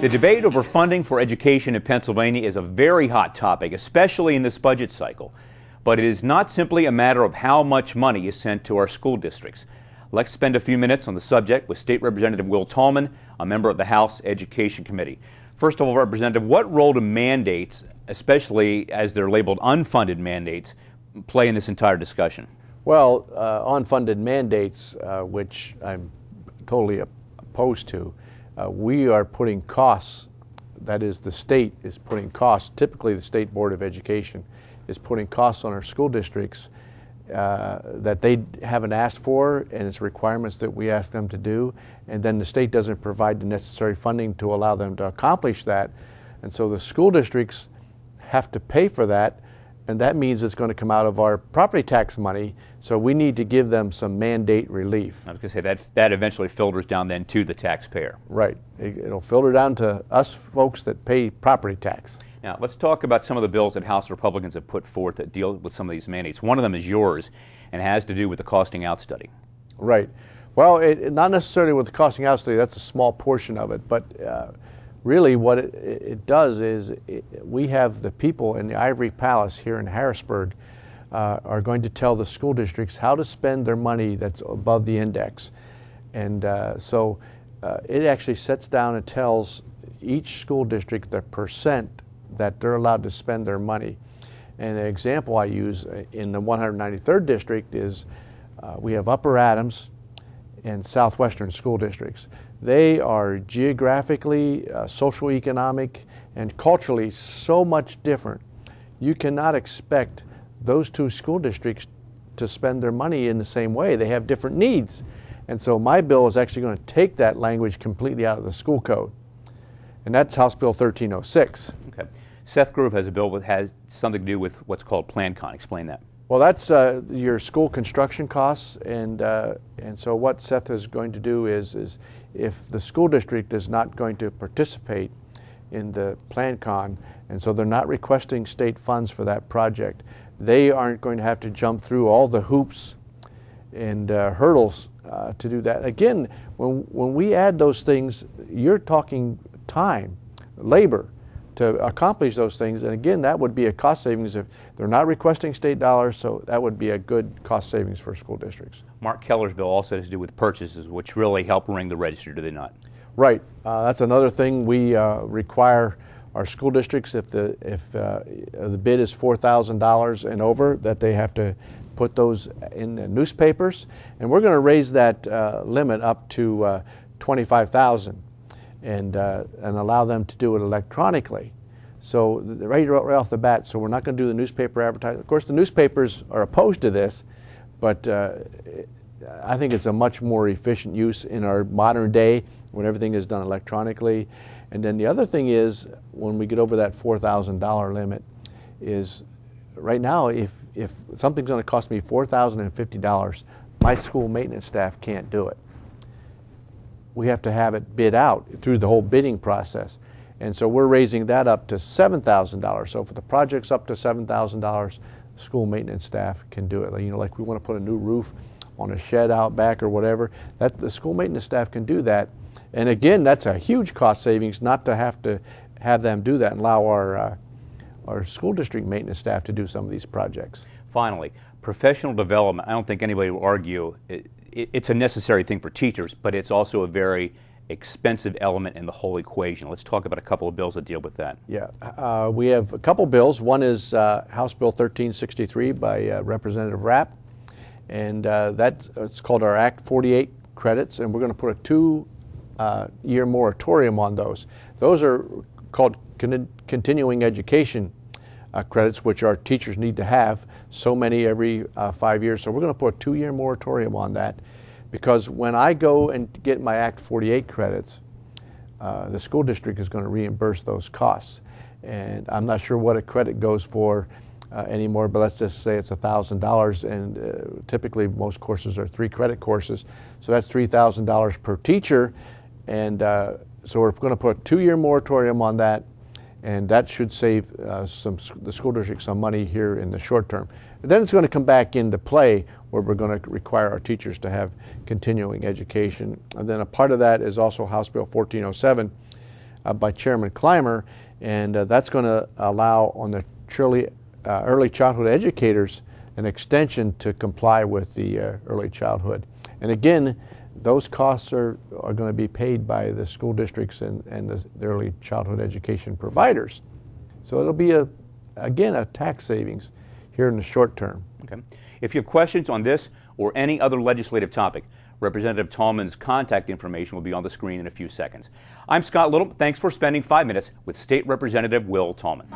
The debate over funding for education in Pennsylvania is a very hot topic, especially in this budget cycle. But it is not simply a matter of how much money is sent to our school districts. Let's spend a few minutes on the subject with State Representative Will Tallman, a member of the House Education Committee. First of all, Representative, what role do mandates, especially as they're labeled unfunded mandates, play in this entire discussion? Well, unfunded mandates, which I'm totally opposed to, we are putting costs, that is the state is putting costs, typically the State Board of Education is putting costs on our school districts that they haven't asked for, and it's requirements that we ask them to do, and then the state doesn't provide the necessary funding to allow them to accomplish that. And so the school districts have to pay for that, and that means it's going to come out of our property tax money, so we need to give them some mandate relief. I was going to say that eventually filters down then to the taxpayer. Right. It'll filter down to us folks that pay property tax. Now, let's talk about some of the bills that House Republicans have put forth that deal with some of these mandates. One of them is yours and has to do with the costing out study. Right. Well, not necessarily with the costing out study, that's a small portion of it, but really what it does is we have the people in the Ivory Palace here in Harrisburg are going to tell the school districts how to spend their money that's above the index. And so it actually sets down and tells each school district the percent that they're allowed to spend their money. And an example I use in the 193rd district is we have Upper Adams and Southwestern school districts. They are geographically, socioeconomic, and culturally so much different. You cannot expect those two school districts to spend their money in the same way. They have different needs. And so my bill is actually going to take that language completely out of the school code. And that's House Bill 1306. Okay. Seth Grove has a bill that has something to do with what's called PlanCon. Explain that. Well, that's your school construction costs, and so what Seth is going to do is if the school district is not going to participate in the PlanCon, and so they're not requesting state funds for that project, they aren't going to have to jump through all the hoops and hurdles to do that. Again, when we add those things, you're talking time, labor, to accomplish those things, and again, that would be a cost savings if they're not requesting state dollars, so that would be a good cost savings for school districts. Mark Keller's bill also has to do with purchases, which really help ring the register, do they not? Right. That's another thing we require our school districts, if the bid is $4,000 and over, that they have to put those in the newspapers, and we're going to raise that limit up to $25,000. And allow them to do it electronically. So right off the bat, so we're not going to do the newspaper advertising. Of course, the newspapers are opposed to this, but I think it's a much more efficient use in our modern day when everything is done electronically. And then the other thing is, when we get over that $4,000 limit, is right now, if something's going to cost me $4,050, my school maintenance staff can't do it. We have to have it bid out through the whole bidding process. And so we're raising that up to $7,000. So if the project's up to $7,000, school maintenance staff can do it. You know, like we want to put a new roof on a shed out back or whatever, that the school maintenance staff can do that. And again, that's a huge cost savings not to have them do that and allow our school district maintenance staff to do some of these projects. Finally, professional development. I don't think anybody will argue it's a necessary thing for teachers, but it's also a very expensive element in the whole equation. Let's talk about a couple of bills that deal with that. Yeah, we have a couple bills. One is House Bill 1363 by Representative Rapp, and it's called our Act 48 credits, and we're going to put a 2-year moratorium on those. Those are called continuing education credits, which our teachers need to have, so many every 5 years. So we're going to put a 2-year moratorium on that, because when I go and get my Act 48 credits, the school district is going to reimburse those costs. And I'm not sure what a credit goes for anymore, but let's just say it's $1,000, and typically most courses are 3 credit courses. So that's $3,000 per teacher, and so we're going to put a 2-year moratorium on that, and that should save the school district some money here in the short term. And then it's going to come back into play where we're going to require our teachers to have continuing education. And then a part of that is also House Bill 1407, by Chairman Clymer, and that's going to allow on the early childhood educators an extension to comply with the early childhood. And again, those costs are going to be paid by the school districts and the early childhood education providers. So it'll be, again, a tax savings here in the short term. Okay. If you have questions on this or any other legislative topic, Representative Tallman's contact information will be on the screen in a few seconds. I'm Scott Little. Thanks for spending 5 minutes with State Representative Will Tallman.